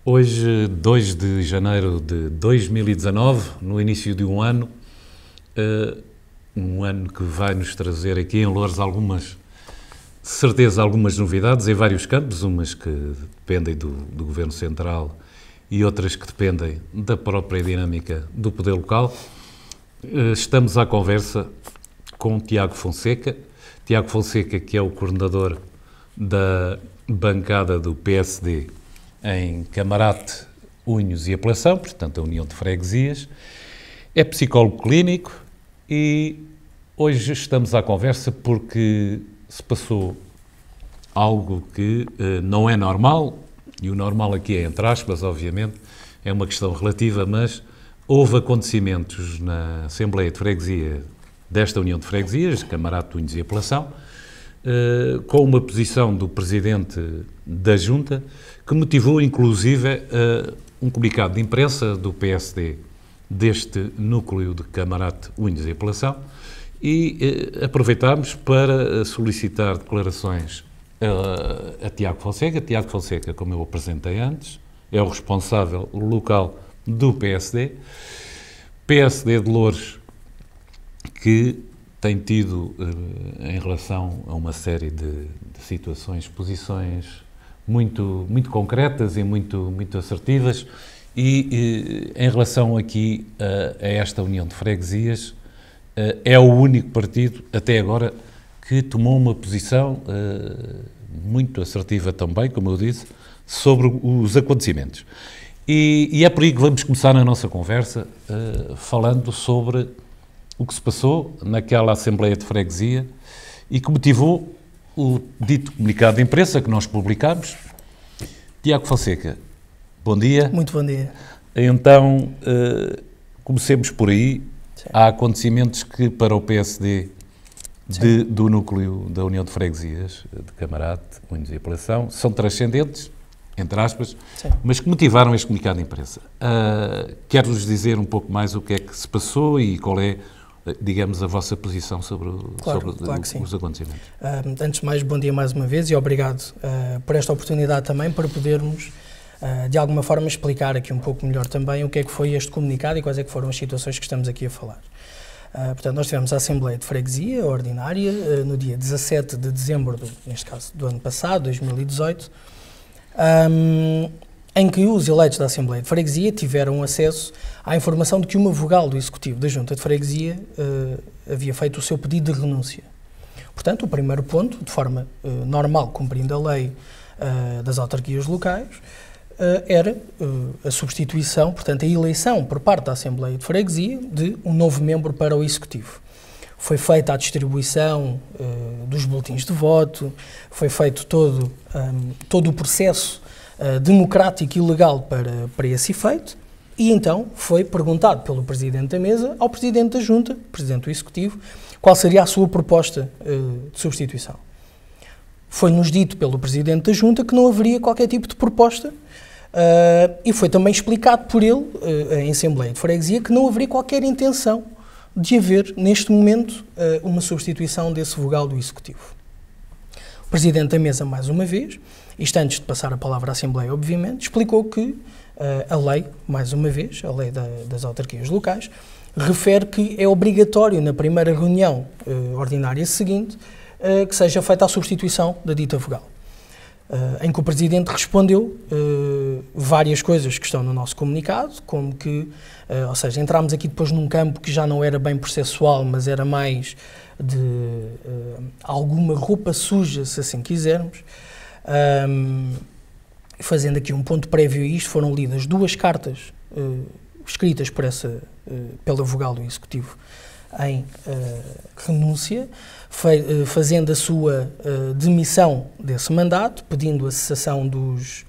Hoje, 2 de janeiro de 2019, no início de um ano que vai nos trazer aqui em Loures algumas novidades em vários campos, umas que dependem do Governo Central e outras que dependem da própria dinâmica do poder local. Estamos à conversa com Tiago Fonseca, que é o coordenador da bancada do PSD em Camarate, Unhos e Apelação, portanto a União de Freguesias, é psicólogo clínico e hoje estamos à conversa porque se passou algo que não é normal, e o normal aqui é entre aspas, obviamente, é uma questão relativa, mas houve acontecimentos na Assembleia de Freguesia desta União de Freguesias, Camarate, Unhos e Apelação, com uma posição do Presidente da Junta, que motivou, inclusive, um comunicado de imprensa do PSD deste núcleo de Camarate, Unhos e Apelação, e aproveitámos para solicitar declarações a Tiago Fonseca. Tiago Fonseca, como eu apresentei antes, é o responsável local do PSD de Loures, que tem tido, em relação a uma série de situações, posições muito concretas e muito assertivas, e em relação aqui a esta União de Freguesias, é o único partido, até agora, que tomou uma posição muito assertiva também, como eu disse, sobre os acontecimentos. E é por aí que vamos começar a nossa conversa, falando sobre o que se passou naquela Assembleia de Freguesia e que motivou o dito comunicado de imprensa que nós publicámos. Tiago Fonseca, bom dia. Muito bom dia. Então, comecemos por aí. Sim. Há acontecimentos que para o PSD do núcleo da União de Freguesias, de Camarate, Unhos e Apelação, são transcendentes, entre aspas, sim, mas que motivaram este comunicado de imprensa. Quer-nos dizer um pouco mais o que é que se passou e qual é, digamos, a vossa posição sobre os acontecimentos? Antes de mais, bom dia mais uma vez e obrigado por esta oportunidade também para podermos, de alguma forma, explicar aqui um pouco melhor também o que é que foi este comunicado e quais é que foram as situações que estamos aqui a falar. Portanto, nós tivemos a Assembleia de Freguesia ordinária no dia 17 de dezembro, neste caso do ano passado, 2018, em que os eleitos da Assembleia de Freguesia tiveram acesso à informação de que uma vogal do Executivo da Junta de Freguesia havia feito o seu pedido de renúncia. Portanto, o primeiro ponto, de forma normal, cumprindo a lei das autarquias locais, era a substituição, portanto, a eleição por parte da Assembleia de Freguesia de um novo membro para o Executivo. Foi feita a distribuição dos boletins de voto, foi feito todo o processo democrático e legal para esse efeito, e então foi perguntado pelo Presidente da Mesa ao Presidente da Junta, Presidente do Executivo, qual seria a sua proposta de substituição. Foi-nos dito pelo Presidente da Junta que não haveria qualquer tipo de proposta e foi também explicado por ele, em Assembleia de Freguesia, que não haveria qualquer intenção de haver, neste momento, uma substituição desse vogal do Executivo. O Presidente da Mesa, mais uma vez, isto antes de passar a palavra à Assembleia, obviamente, explicou que a lei, mais uma vez, a lei das autarquias locais, refere que é obrigatório, na primeira reunião ordinária seguinte, que seja feita a substituição da dita vogal. Em que o Presidente respondeu várias coisas que estão no nosso comunicado, como que, ou seja, entramos aqui depois num campo que já não era bem processual, mas era mais de alguma roupa suja, se assim quisermos. Fazendo aqui um ponto prévio a isto, foram lidas duas cartas escritas pela vogal do Executivo em renúncia, fazendo a sua demissão desse mandato, pedindo a cessação dos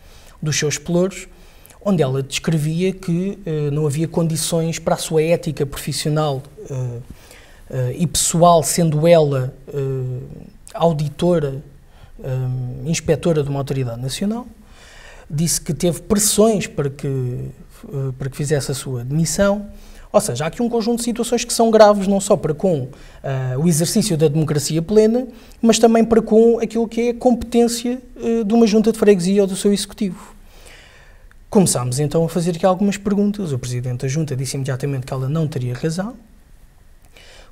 seus pelouros, onde ela descrevia que não havia condições para a sua ética profissional e pessoal, sendo ela auditora, inspetora de uma autoridade nacional. Disse que teve pressões para que fizesse a sua demissão, Ou seja, há aqui um conjunto de situações que são graves, não só para com o exercício da democracia plena, mas também para com aquilo que é a competência de uma junta de freguesia ou do seu executivo. Começámos então a fazer aqui algumas perguntas. O presidente da junta disse imediatamente que ela não teria razão.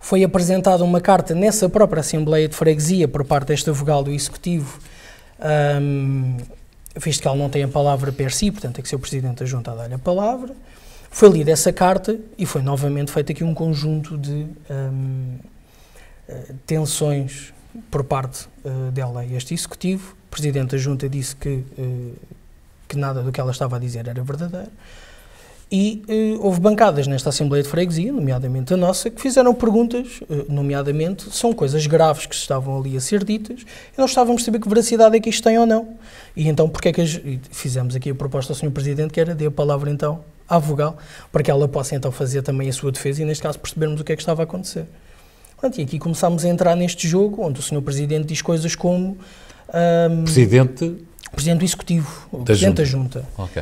Foi apresentada uma carta nessa própria Assembleia de Freguesia por parte desta vogal do executivo, visto que ela não tem a palavra per si, portanto é que ser o presidente da junta a dar-lhe a palavra. Foi lida essa carta e foi novamente feito aqui um conjunto de tensões por parte dela e este executivo. O presidente da junta disse que nada do que ela estava a dizer era verdadeiro. E houve bancadas nesta Assembleia de Freguesia, nomeadamente a nossa, que fizeram perguntas, nomeadamente, são coisas graves que estavam ali a ser ditas, e nós estávamos a saber que veracidade é que isto tem ou não. E então, porque é que fizemos aqui a proposta ao Sr. Presidente, que era dê a palavra então à vogal, para que ela possa então fazer também a sua defesa e, neste caso, percebermos o que é que estava a acontecer. Pronto, e aqui começámos a entrar neste jogo, onde o Sr. Presidente diz coisas como... Presidente do Executivo, o Presidente da Junta. Ok.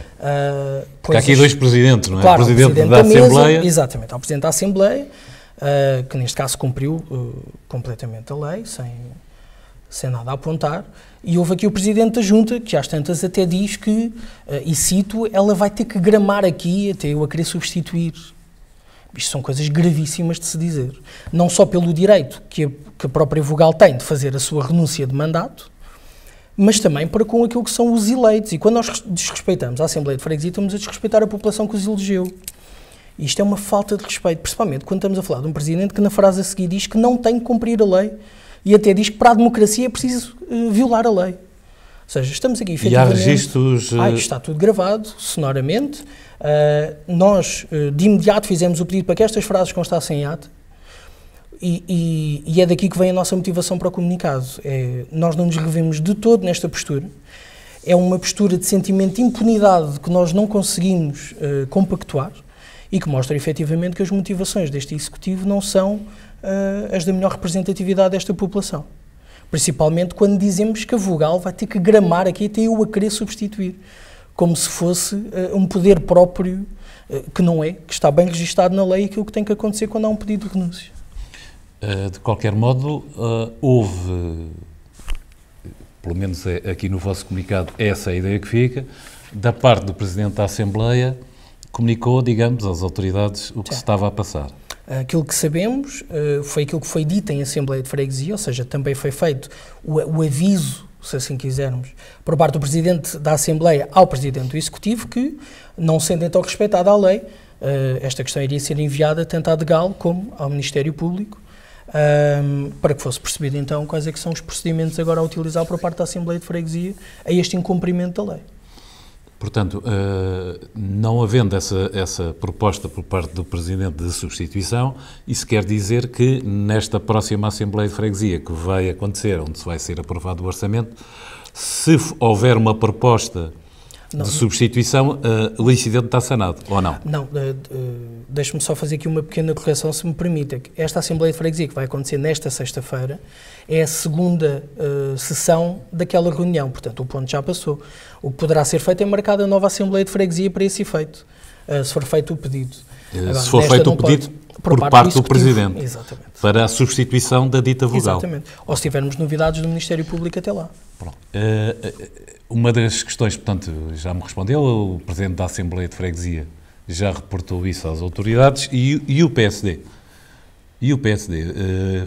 Porque há aqui dois presidentes, não é? Claro, o Presidente da Assembleia. Mesa, exatamente, há o Presidente da Assembleia, que neste caso cumpriu completamente a lei, sem nada a apontar, e houve aqui o Presidente da Junta, que às tantas até diz que, e cito, ela vai ter que gramar aqui até eu a querer substituir. Isto são coisas gravíssimas de se dizer. Não só pelo direito que a própria vogal tem de fazer a sua renúncia de mandato, mas também para com aquilo que são os eleitos. E quando nós desrespeitamos a Assembleia de Freguesia, estamos a desrespeitar a população que os elegeu. E isto é uma falta de respeito, principalmente quando estamos a falar de um Presidente que na frase a seguir diz que não tem que cumprir a lei e até diz que para a democracia é preciso violar a lei. Ou seja, estamos aqui efetivamente... E há registros... está tudo gravado, sonoramente. Nós, de imediato, fizemos o pedido para que estas frases constassem em ata. E é daqui que vem a nossa motivação para o comunicado. Nós não nos revemos de todo nesta postura. É uma postura de sentimento de impunidade que nós não conseguimos compactuar e que mostra efetivamente que as motivações deste Executivo não são as da melhor representatividade desta população. Principalmente quando dizemos que a vogal vai ter que gramar aqui até eu a querer substituir, como se fosse um poder próprio, que não é, que está bem registado na lei, aquilo que tem que acontecer quando há um pedido de renúncia. De qualquer modo, houve, pelo menos aqui no vosso comunicado, essa é a ideia que fica, da parte do Presidente da Assembleia, comunicou, digamos, às autoridades o que se estava a passar. Aquilo que sabemos foi aquilo que foi dito em Assembleia de Freguesia, ou seja, também foi feito o aviso, se assim quisermos, por parte do Presidente da Assembleia ao Presidente do Executivo, que, não sendo então respeitada a lei, esta questão iria ser enviada tanto à DGAL como ao Ministério Público, para que fosse percebido então quais é que são os procedimentos agora a utilizar por parte da Assembleia de Freguesia a este incumprimento da lei. Portanto, não havendo essa proposta por parte do Presidente de substituição, isso quer dizer que nesta próxima Assembleia de Freguesia que vai acontecer, onde se vai ser aprovado o orçamento, se houver uma proposta de substituição, o incidente está sanado, ou não? Não, deixe-me só fazer aqui uma pequena correção, se me permite. Esta Assembleia de Freguesia, que vai acontecer nesta sexta-feira, é a segunda sessão daquela reunião, portanto o ponto já passou. O que poderá ser feito é marcar a nova Assembleia de Freguesia para esse efeito, se for feito o pedido. Agora, se for feito o pedido por parte do Presidente, exatamente, para a substituição da dita vogal. Exatamente, ou se tivermos novidades do Ministério Público até lá. Pronto. Uma das questões, portanto, já me respondeu, o Presidente da Assembleia de Freguesia já reportou isso às autoridades e o PSD? E o PSD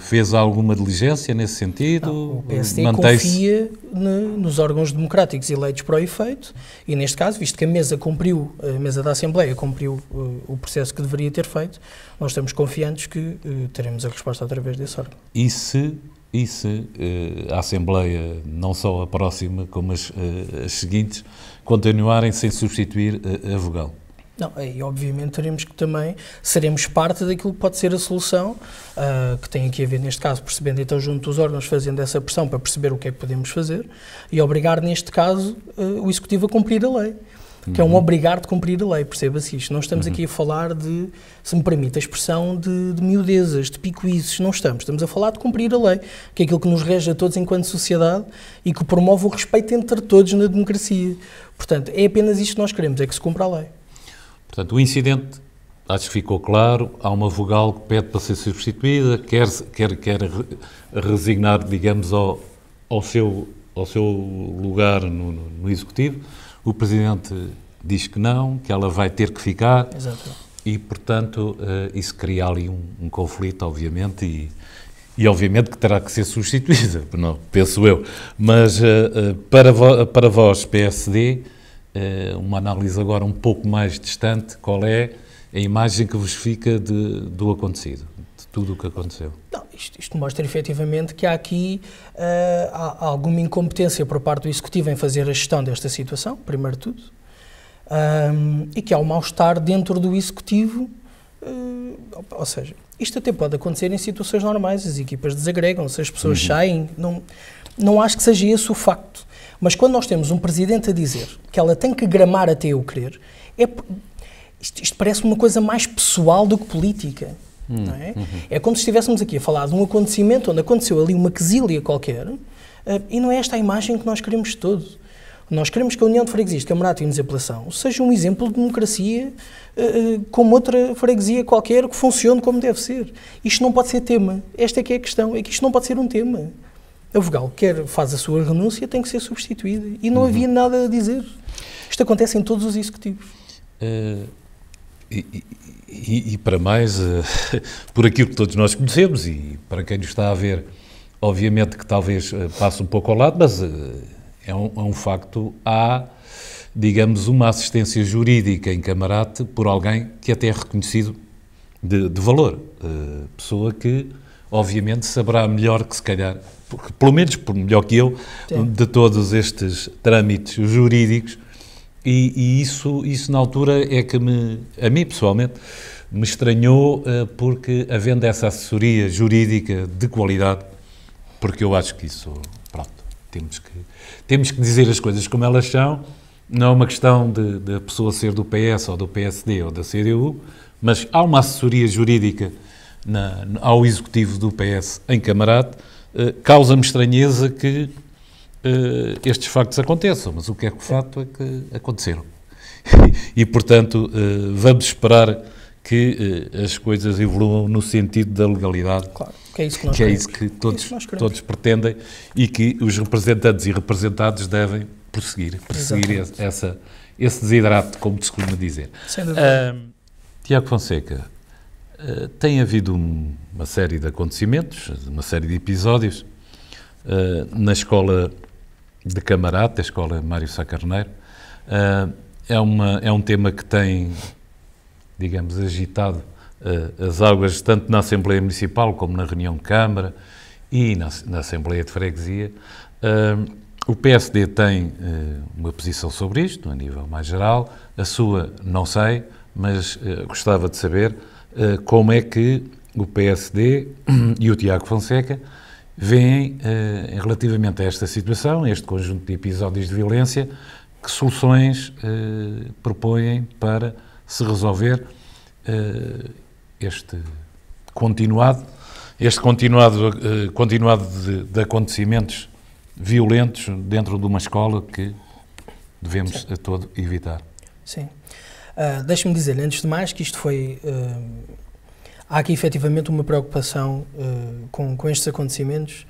fez alguma diligência nesse sentido? Não, o PSD confia nos órgãos democráticos eleitos para o efeito e, neste caso, visto que a mesa da Assembleia cumpriu o processo que deveria ter feito, nós estamos confiantes que teremos a resposta através desse órgão. E se a Assembleia, não só a próxima, como as seguintes, continuarem sem substituir a vogal? Não, e obviamente seremos parte daquilo que pode ser a solução, que tem aqui a ver, neste caso, percebendo então junto dos órgãos, fazendo essa pressão para perceber o que é que podemos fazer e obrigar, neste caso, o Executivo a cumprir a lei, que é um obrigar de cumprir a lei, perceba-se isto. Não estamos aqui a falar de, se me permite a expressão, de miudezas, de picuices, não estamos a falar de cumprir a lei, que é aquilo que nos rege a todos enquanto sociedade e que promove o respeito entre todos na democracia. Portanto, é apenas isto que nós queremos, é que se cumpra a lei. Portanto, o incidente acho que ficou claro, há uma vogal que pede para ser substituída, quer resignar, digamos, ao seu lugar no Executivo. O Presidente diz que não, que ela vai ter que ficar. Exato. E, portanto, isso cria ali um conflito, obviamente, e obviamente que terá que ser substituída, não, penso eu. Mas para vós, PSD, uma análise agora um pouco mais distante, qual é a imagem que vos fica do acontecido, de tudo o que aconteceu? Não, isto mostra efetivamente que há aqui há alguma incompetência por parte do Executivo em fazer a gestão desta situação, primeiro de tudo, e que há um mal-estar dentro do Executivo, ou seja, isto até pode acontecer em situações normais, as equipas desagregam-se, as pessoas saem, não acho que seja esse o facto. Mas quando nós temos um Presidente a dizer que ela tem que gramar até eu querer, isto parece uma coisa mais pessoal do que política. Não é? É como se estivéssemos aqui a falar de um acontecimento onde aconteceu ali uma quesília qualquer, e não é esta a imagem que nós queremos de todo. Nós queremos que a União de Freguesias de Camarato e Desapelação seja um exemplo de democracia como outra freguesia qualquer que funcione como deve ser. Isto não pode ser tema. Esta é que é a questão, é que isto não pode ser um tema. A vogal faz a sua renúncia, tem que ser substituída. E não havia nada a dizer. Isto acontece em todos os executivos. E para mais, por aquilo que todos nós conhecemos, e para quem nos está a ver, obviamente que talvez passe um pouco ao lado, mas é um facto, há, digamos, uma assistência jurídica em Camarate por alguém que até é reconhecido de valor. Pessoa que, obviamente, saberá melhor que se calhar, pelo menos melhor que eu, de todos estes trâmites jurídicos. E isso na altura é que a mim pessoalmente me estranhou, porque havendo essa assessoria jurídica de qualidade, porque eu acho que isso, pronto, temos que dizer as coisas como elas são, não é uma questão de a pessoa ser do PS ou do PSD ou da CDU, mas há uma assessoria jurídica ao Executivo do PS em Camarate, causa-me estranheza que estes factos aconteçam, mas o que é que o facto é que aconteceram. E portanto, vamos esperar que as coisas evoluam no sentido da legalidade, claro, que é isso que todos pretendem, e que os representantes e representados devem prosseguir esse desidrato, como se costuma dizer. Tiago Fonseca, tem havido uma série de acontecimentos, uma série de episódios na escola de Camarate, a escola Mário Sá Carneiro. É um tema que tem, digamos, agitado as águas tanto na Assembleia Municipal como na reunião de Câmara e na Assembleia de Freguesia. O PSD tem uma posição sobre isto, a nível mais geral. A sua, não sei, mas gostava de saber como é que o PSD e o Tiago Fonseca veem, relativamente a esta situação, a este conjunto de episódios de violência, que soluções propõem para se resolver este continuado de acontecimentos violentos dentro de uma escola que devemos a todo evitar. Sim. Deixe-me dizer, antes de mais, que isto foi... há aqui efetivamente uma preocupação com estes acontecimentos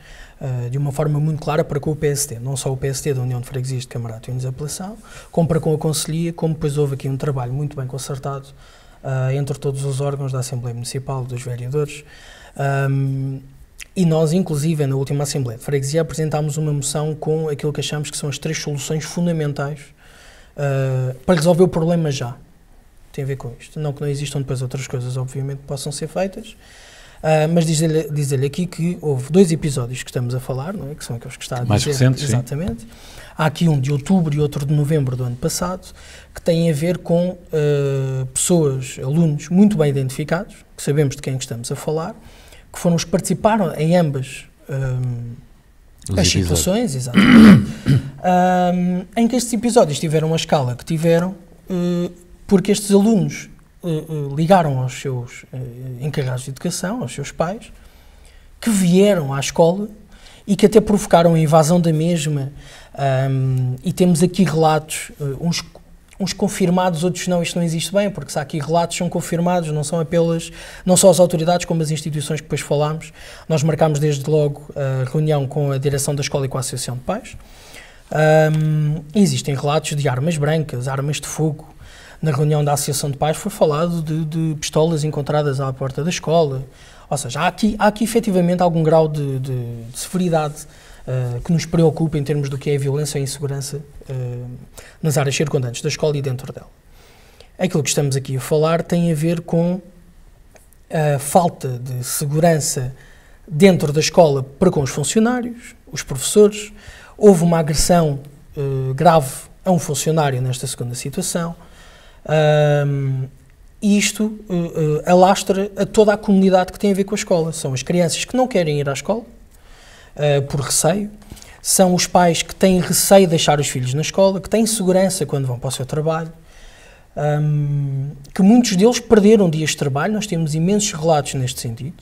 de uma forma muito clara para com o PSD, não só o PSD da União de Freguesias de Camarato e Desapelação, como para com a Conselhia, como depois houve aqui um trabalho muito bem concertado entre todos os órgãos da Assembleia Municipal, dos vereadores, e nós, inclusive, na última Assembleia de Freguesia, apresentámos uma moção com aquilo que achamos que são as 3 soluções fundamentais para resolver o problema já. Tem a ver com isto. Não que não existam depois outras coisas, obviamente, que possam ser feitas, mas dizer-lhe aqui que houve 2 episódios que estamos a falar, não é? Que são aqueles que está a dizer. Mais recentes, exatamente. Sim. Há aqui um de outubro e outro de novembro do ano passado, que têm a ver com pessoas, alunos muito bem identificados, que sabemos de quem estamos a falar, que foram os que participaram em ambas as situações, exatamente, em que estes episódios tiveram a escala que tiveram, porque estes alunos ligaram aos seus encarregados de educação, aos seus pais, que vieram à escola e que até provocaram a invasão da mesma, e temos aqui relatos, uns uns confirmados, outros não, isto não existe bem, porque se há aqui relatos são confirmados, não só as autoridades como as instituições que depois falámos. Nós marcámos desde logo a reunião com a direção da escola e com a Associação de Pais. Existem relatos de armas brancas, armas de fogo. Na reunião da Associação de Pais foi falado de pistolas encontradas à porta da escola. Ou seja, há aqui efetivamente algum grau de severidade que nos preocupa em termos do que é a violência e a insegurança nas áreas circundantes da escola e dentro dela. Aquilo que estamos aqui a falar tem a ver com a falta de segurança dentro da escola para com os funcionários, os professores. Houve uma agressão grave a um funcionário nesta segunda situação. E isto alastra a toda a comunidade que tem a ver com a escola. São as crianças que não querem ir à escola, por receio, são os pais que têm receio de deixar os filhos na escola, que têm segurança quando vão para o seu trabalho, que muitos deles perderam dias de trabalho. Nós temos imensos relatos neste sentido,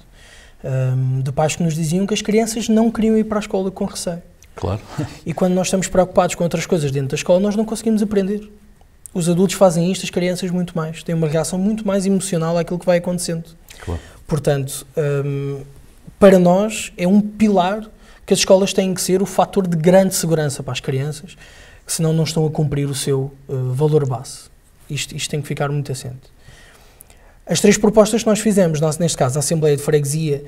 de pais que nos diziam que as crianças não queriam ir para a escola com receio. Claro. E quando nós estamos preocupados com outras coisas dentro da escola, nós não conseguimos aprender. Os adultos fazem isto, as crianças muito mais. Têm uma reação muito mais emocional àquilo que vai acontecendo. Claro. Portanto, para nós é um pilar que as escolas têm que ser o fator de grande segurança para as crianças, que senão não estão a cumprir o seu valor base. Isto tem que ficar muito assente. As 3 propostas que nós fizemos, neste caso a Assembleia de Freguesia,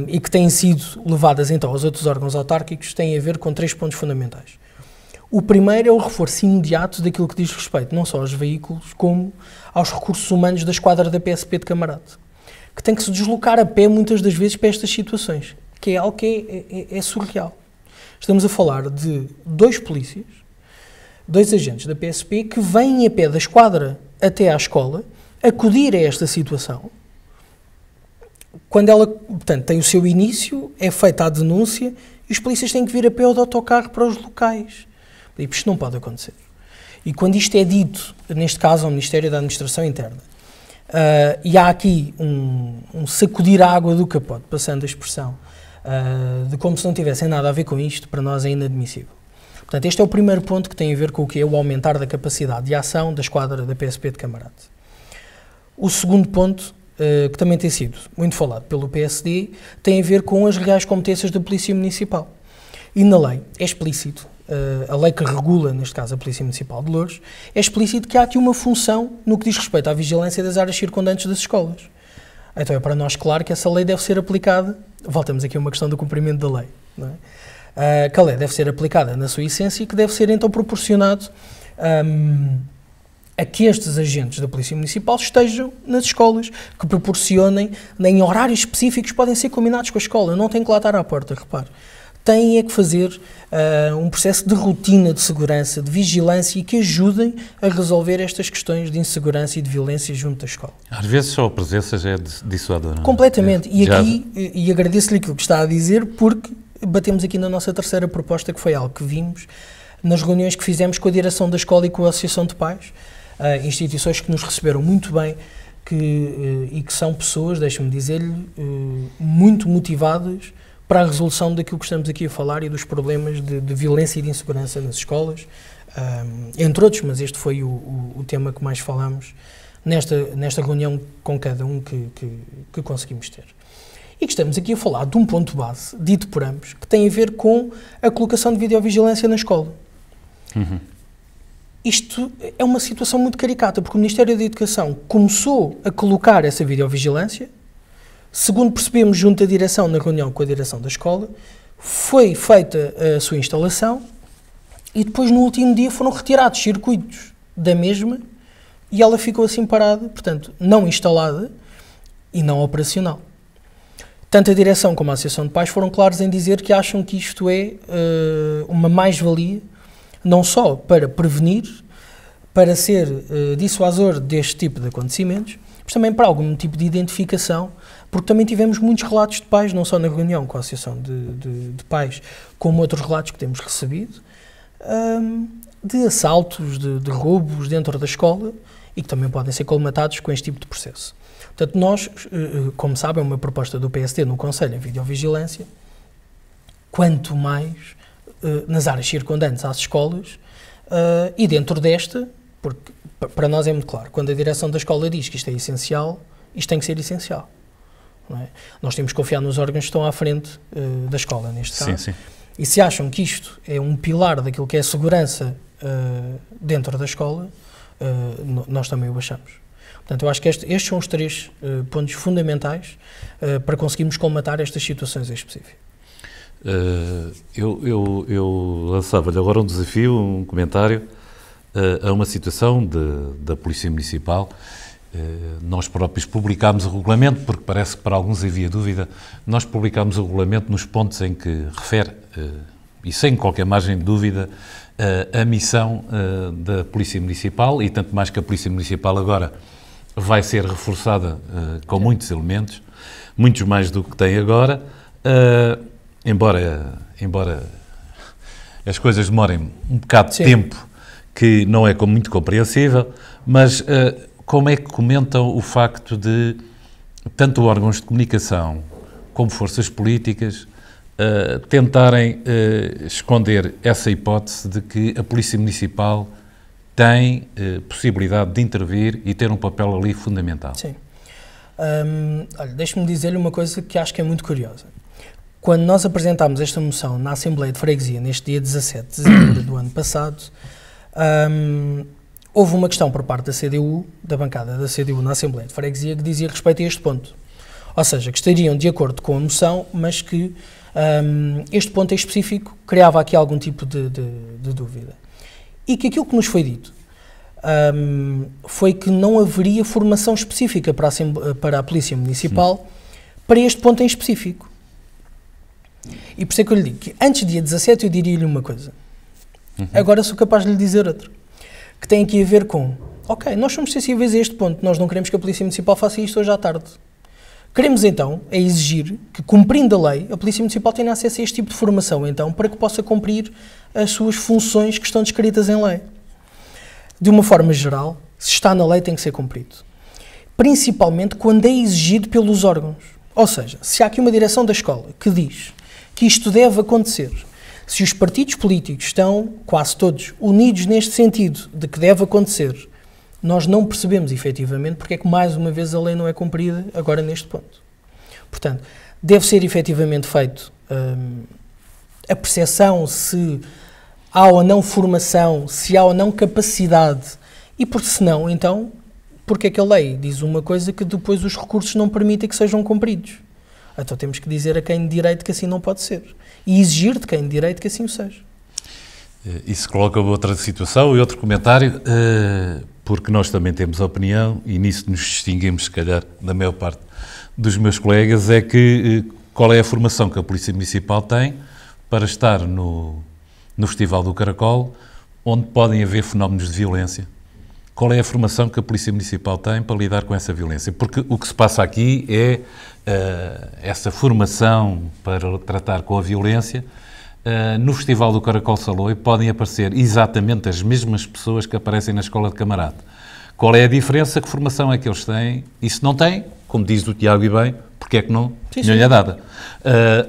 e que têm sido levadas então aos outros órgãos autárquicos, têm a ver com 3 pontos fundamentais. O primeiro é o reforço imediato daquilo que diz respeito não só aos veículos, como aos recursos humanos da esquadra da PSP de Camarate, que tem que se deslocar a pé muitas das vezes para estas situações, que é algo que é surreal. Estamos a falar de 2 polícias, 2 agentes da PSP que vêm a pé da esquadra até à escola, acudir a esta situação. Quando ela, portanto, tem o seu início, é feita a denúncia e os polícias têm que vir a pé ou de autocarro para os locais. E isto não pode acontecer. E quando isto é dito, neste caso ao Ministério da Administração Interna, e há aqui um sacudir a água do capote, passando a expressão, de como se não tivessem nada a ver com isto, para nós é inadmissível. Portanto, este é o primeiro ponto que tem a ver com o que é o aumentar da capacidade de ação da esquadra da PSP de Camarate. O segundo ponto, que também tem sido muito falado pelo PSD, tem a ver com as reais competências da Polícia Municipal. E na lei é explícito, a lei que regula, neste caso, a Polícia Municipal de Loures, é explícito que há aqui uma função no que diz respeito à vigilância das áreas circundantes das escolas. Então é para nós claro que essa lei deve ser aplicada, voltamos aqui a uma questão do cumprimento da lei, não é? Que a lei deve ser aplicada na sua essência e que deve ser então proporcionado a que estes agentes da Polícia Municipal estejam nas escolas, que proporcionem, em horários específicos, podem ser combinados com a escola, não tem que lá estar à porta, repare. Têm é que fazer um processo de rotina de segurança, de vigilância e que ajudem a resolver estas questões de insegurança e de violência junto da escola. Às vezes só a presença já é dissuadora. Completamente. E agradeço-lhe aquilo que está a dizer, porque batemos aqui na nossa terceira proposta, que foi algo que vimos nas reuniões que fizemos com a direção da escola e com a Associação de Pais, instituições que nos receberam muito bem e que são pessoas, deixe-me dizer-lhe, muito motivadas para a resolução daquilo que estamos aqui a falar e dos problemas de violência e de insegurança nas escolas, entre outros, mas este foi o tema que mais falámos nesta reunião com cada um que conseguimos ter. E que estamos aqui a falar de um ponto base, dito por ambos, que tem a ver com a colocação de videovigilância na escola. Uhum. Isto é uma situação muito caricata, porque o Ministério da Educação começou a colocar essa videovigilância. Segundo percebemos junto à direção, na reunião com a direção da escola, foi feita a sua instalação e depois no último dia foram retirados circuitos da mesma e ela ficou assim parada, portanto, não instalada e não operacional. Tanto a direção como a Associação de Pais foram claros em dizer que acham que isto é uma mais-valia, não só para prevenir, para ser dissuasor deste tipo de acontecimentos, mas também para algum tipo de identificação, porque também tivemos muitos relatos de pais, não só na reunião com a Associação de Pais, como outros relatos que temos recebido, de assaltos, de roubos dentro da escola e que também podem ser colmatados com este tipo de processo. Portanto, nós, como sabem, é uma proposta do PSD no Conselho, a videovigilância, quanto mais nas áreas circundantes às escolas, e dentro desta, Porque para nós é muito claro, quando a direção da escola diz que isto é essencial, isto tem que ser essencial. Não é? Nós temos que confiar nos órgãos que estão à frente da escola, neste caso. Sim. E se acham que isto é um pilar daquilo que é a segurança dentro da escola, nós também o achamos. Portanto, eu acho que estes são os 3 pontos fundamentais para conseguirmos colmatar estas situações em específico. Eu lançava-lhe agora um desafio, um comentário a uma situação da Polícia Municipal. Nós próprios publicámos o regulamento, porque parece que para alguns havia dúvida. Nós publicámos o regulamento nos pontos em que refere, e sem qualquer margem de dúvida, a missão da Polícia Municipal, e tanto mais que a Polícia Municipal agora vai ser reforçada com muitos elementos, muitos mais do que tem agora, embora as coisas demorem um bocado de tempo, que não é muito compreensível, mas como é que comentam o facto de tanto órgãos de comunicação como forças políticas tentarem esconder essa hipótese de que a Polícia Municipal tem possibilidade de intervir e ter um papel ali fundamental? Sim. Olha, deixe-me dizer-lhe uma coisa que acho que é muito curiosa. Quando nós apresentámos esta moção na Assembleia de Freguesia, neste dia 17 de dezembro do ano passado, houve uma questão por parte da CDU, da bancada da CDU na Assembleia de Freguesia, que dizia respeito a este ponto. Ou seja, que estariam de acordo com a moção, mas que este ponto em específico criava aqui algum tipo de dúvida. E que aquilo que nos foi dito foi que não haveria formação específica para a Polícia Municipal para este ponto em específico. E por isso é que eu lhe digo que antes do dia 17 eu diria-lhe uma coisa. Agora sou capaz de lhe dizer outra. Que tem aqui a ver com, ok, nós somos sensíveis a este ponto, nós não queremos que a Polícia Municipal faça isto hoje à tarde. Queremos então exigir que, cumprindo a lei, a Polícia Municipal tenha acesso a este tipo de formação, então, para que possa cumprir as suas funções que estão descritas em lei. De uma forma geral, se está na lei tem que ser cumprido. Principalmente quando é exigido pelos órgãos. Ou seja, se há aqui uma direção da escola que diz que isto deve acontecer, se os partidos políticos estão, quase todos, unidos neste sentido de que deve acontecer, nós não percebemos, efetivamente, porque é que, mais uma vez, a lei não é cumprida agora neste ponto. Portanto, deve ser, efetivamente, feito a percepção se há ou não formação, se há ou não capacidade, e porque se não, então, porque é que a lei diz uma coisa que depois os recursos não permitem que sejam cumpridos? Então temos que dizer a quem de direito que assim não pode ser. E exigir de quem de direito que assim o seja. Isso coloca outra situação e outro comentário, porque nós também temos opinião, e nisso nos distinguimos, se calhar, da maior parte dos meus colegas, é que qual é a formação que a Polícia Municipal tem para estar no Festival do Caracol, onde podem haver fenómenos de violência. Qual é a formação que a Polícia Municipal tem para lidar com essa violência? Porque o que se passa aqui é essa formação para tratar com a violência. No Festival do Caracol Saloi podem aparecer exatamente as mesmas pessoas que aparecem na Escola de Camarate. Qual é a diferença? Que formação é que eles têm? E se não têm, como diz o Tiago e bem, porque é que não lhe é dada?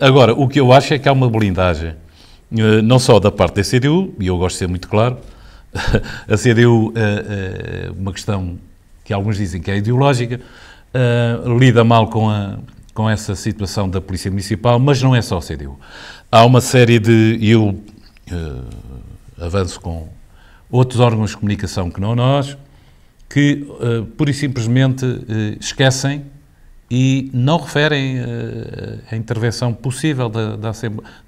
Agora, o que eu acho é que há uma blindagem, não só da parte da CDU, e eu gosto de ser muito claro, a CDU, uma questão que alguns dizem que é ideológica, lida mal com essa situação da Polícia Municipal, mas não é só a CDU. Há uma série de, e eu avanço com outros órgãos de comunicação que não nós, que pura e simplesmente esquecem e não referem a intervenção possível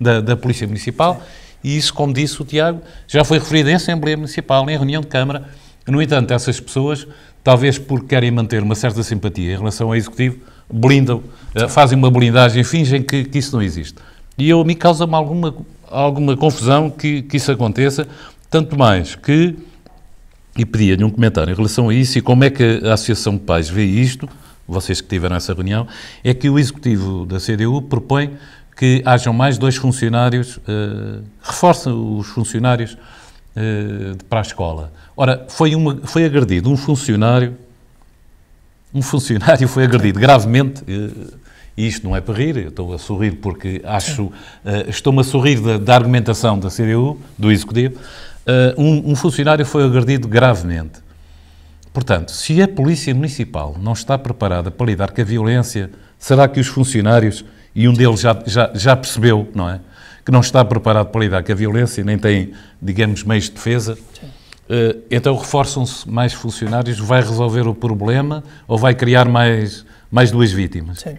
da Polícia Municipal. E isso, como disse o Tiago, já foi referido em Assembleia Municipal, em reunião de Câmara. No entanto, essas pessoas, talvez porque querem manter uma certa simpatia em relação ao Executivo, blindam, fazem uma blindagem, fingem que isso não existe. E a mim causa-me alguma confusão que isso aconteça, tanto mais que, e pedia-lhe um comentário em relação a isso, e como é que a Associação de Pais vê isto, vocês que tiveram essa reunião, é que o Executivo da CDU propõe que hajam mais 2 funcionários, reforça os funcionários para a escola. Ora, foi agredido um funcionário foi agredido gravemente, e isto não é para rir, eu estou a sorrir porque estou-me a sorrir da argumentação da CDU, do Executivo, um funcionário foi agredido gravemente. Portanto, se a Polícia Municipal não está preparada para lidar com a violência, será que os funcionários, e um deles já percebeu, não é? Que não está preparado para lidar com a violência, nem tem, digamos, meios de defesa, então reforçam-se mais funcionários, vai resolver o problema ou vai criar mais duas vítimas? Sim.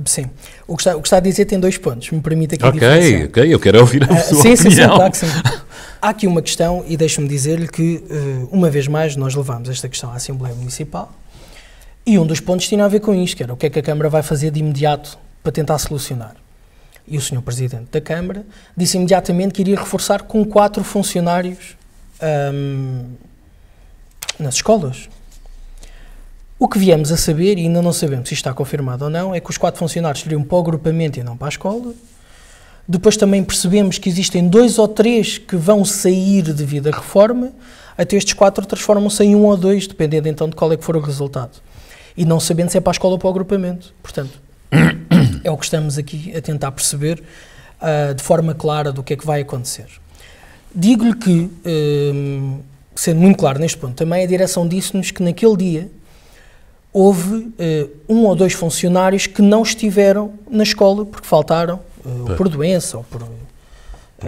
Sim. O que está a dizer tem 2 pontos, me permite aqui diferenciar. Ok, eu quero ouvir a sua sim, opinião. Sim, claro que sim. Há aqui uma questão, e deixe-me dizer-lhe que, uma vez mais, nós levamos esta questão à Assembleia Municipal, e um dos pontos tinha a ver com isto, que era o que é que a Câmara vai fazer de imediato para tentar solucionar. E o Sr. Presidente da Câmara disse imediatamente que iria reforçar com 4 funcionários nas escolas. O que viemos a saber, e ainda não sabemos se está confirmado ou não, é que os 4 funcionários seriam para o agrupamento e não para a escola. Depois também percebemos que existem 2 ou 3 que vão sair devido à reforma, até estes 4 transformam-se em 1 ou 2, dependendo então de qual é que for o resultado. E não sabendo se é para a escola ou para o agrupamento. Portanto, é o que estamos aqui a tentar perceber de forma clara do que é que vai acontecer. Digo-lhe que, sendo muito claro neste ponto, também a direção disse-nos que naquele dia houve 1 ou 2 funcionários que não estiveram na escola porque faltaram, ou por doença, ou por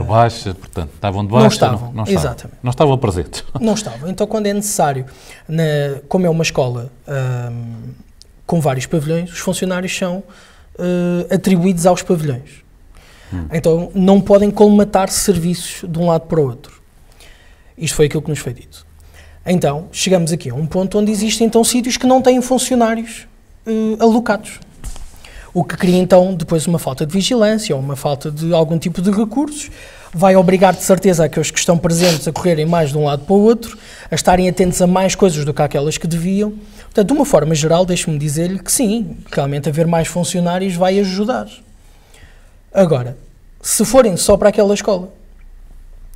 baixa, portanto, estavam de baixa? Não estavam, não exatamente. Não estavam presentes. Não estavam. Então, quando é necessário, como é uma escola com vários pavilhões, os funcionários são atribuídos aos pavilhões. Então, não podem colmatar serviços de um lado para o outro. Isto foi aquilo que nos foi dito. Então, chegamos aqui a um ponto onde existem, então, sítios que não têm funcionários alocados. O que cria, então, depois uma falta de vigilância ou uma falta de algum tipo de recursos, vai obrigar, de certeza, aqueles que estão presentes a correrem mais de um lado para o outro, a estarem atentos a mais coisas do que aquelas que deviam. Portanto, de uma forma geral, deixe-me dizer-lhe que sim, realmente haver mais funcionários vai ajudar. Agora, se forem só para aquela escola,